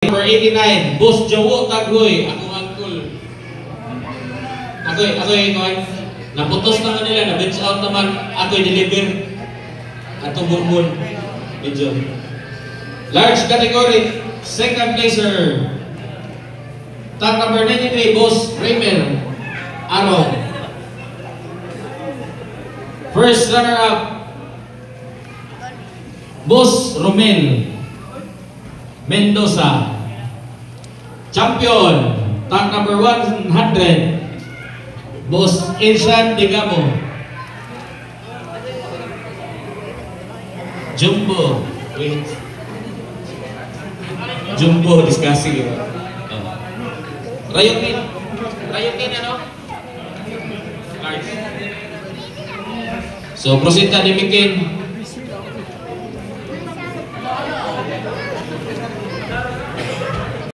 Number 89, Boss Jowo Taghoy, akong uncle. Ako'y naputos naman nila, na-bench out naman, ako'y deliver. Ato bumbun. Medyo. Large category, second placer. Tag number 93, Boss Raymer Aaron. First runner-up, Boss Romel Mendoza. Champion, tag number 100, Boss Irsan Digamo. Jumbo, wait. Jumbo discussing. Rayukin ano? Large. So proceed na ni Mikin.